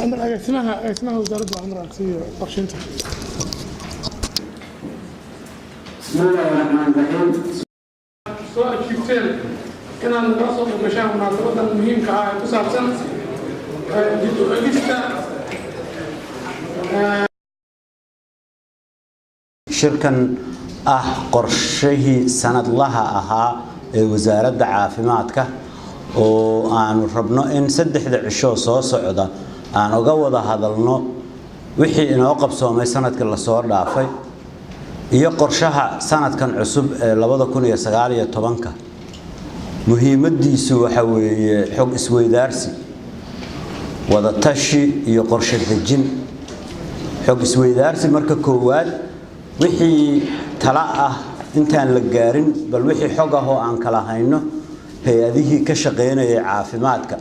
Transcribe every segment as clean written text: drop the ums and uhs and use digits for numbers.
عمر اسمها وزارة العمر العكسية قرشنتها. بسم الله الرحمن الرحيم. سؤال كيفتين كان الرئاسة ومشاهد مناسبة مهم كعاية تصاب سنة شركة قرشيه سند لها أها وزارة عافيماتك وأن ربنا إن سدح عشو صعدة أنا أقوى هذا النوع وحي إن أوقف سومي سنة كل صور دافي iyo qorshaha sanadkan cusub ee 2019 muhiimadiisu waxa weeye xog isweydaarsi wada tashi iyo qorshe dejin xog isweydaarsi marka koowaad wixii tala ah intaan la gaarin bal wixii xog ah oo aan kala hayno hay'adihii ka shaqeynaya caafimaadka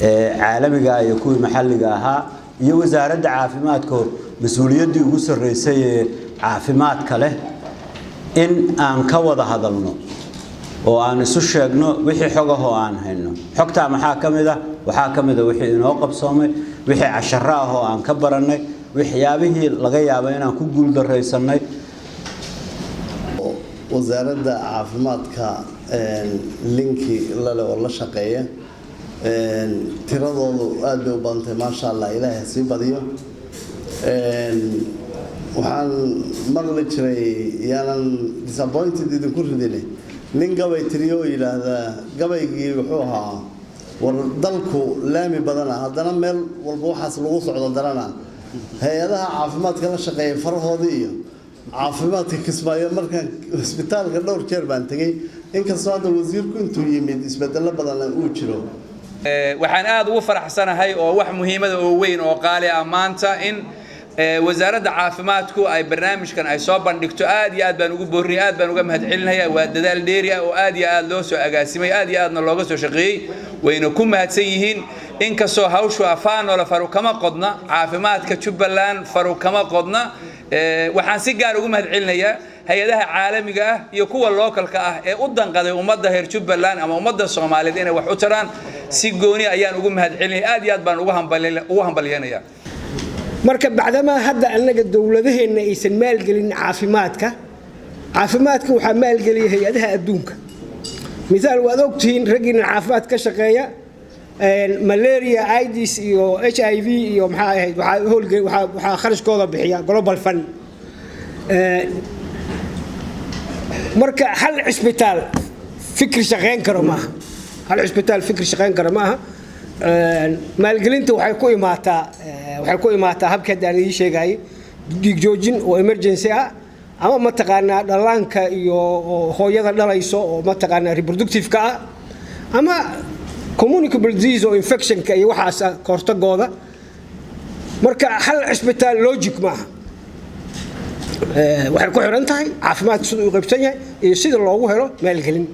ee caalamiga iyo kuwa maxalliga ahaa iyo wasaaradda caafimaadka mas'uuliyadii ugu sareysay caafimaadka leh in aan ka wada hadalno oo aan isu sheegno wixii xog ah oo aan hayno xogta maxaa kamid ah waxa kamid ah wixii inoo qabsoomay wixii casharo ah oo aan ka baranay waxyaabihii laga yaabo inaan ku guul dareysanay wasaaradda caafimaadka linki la shaqeeya tiradoodu aad bay u badantay ma sha Allah ilaahay si badiyo waxaan maqli jiray yaanan disappointed idinku ridinay nin gabay tiriyo yiraahda gabaygii wuxuu ahaa war dalku laami badan haddana meel walba waxaas lagu socdo darana hay'adaha caafimaadka la shaqeeya farhoodii iyo caafimaadka Kismaayo markaan isbitaalka dhowr jeer baan tagay inkastoo hadda wasiirku intuu yimid isbedelo badan uu jiro waxaan aad ugu faraxsanahay oo wax muhiimada oo weyn oo qaali ah maanta in wasaaradda caafimaadku ay barnaamijkan ay soo bandhigto aad iyo aad baan ugu booriyay aad baan uga mahadcelinayaa waa dadaal dheeri ah oo aad iyo aad loo soo agaasimay aad iyo aadna looga soo shaqeeyay wayna ku mahadsan yihiin inkastoo hawshu afaan oo la faru kama qodna caafimaadka Jubbaland faru kama qodna waxaan si gaar ugu mahadcelinayaa hay'adaha caalamiga ah iyo kuwa localka ah ee u danqaday ummadda reer Jubbaland ama ummadda Soomaaliyeed inay wax u taraan si gooni ayaan ugu mahadcelinay aad iyo aad baan ugu hambalyeynaya marka bacdama hadda anaga dawladaheena aysan maalgelin caafimaadka waxa maalgeliyay hay'adaha adduunka midaal waad ogtiin ragina caafimaad ka shaqeeya malaria AIDS iyo HIV iyo maxaa ahayd waxa kharashkooda bixiya global fund marka hal isbitaal fikir shaqeyn karo maaha hal isbitaal fikir shaqeyn karo maaha maalgelinta waxay ku imaataa habka aan ii sheegay dhiig joojin oo emergency ah ama ma taqaanaa dhalaanka iyo hooyada dhalayso oo ma taqaanaa reproductive ka ah ama communicable disease oo infection ka iyo waxaas kortagooda marka hal isbitaal logic maaha waxay ku xiran tahay caafimaadka sidoo uu qaybsan yahay iyo sida loogu helo maalgelin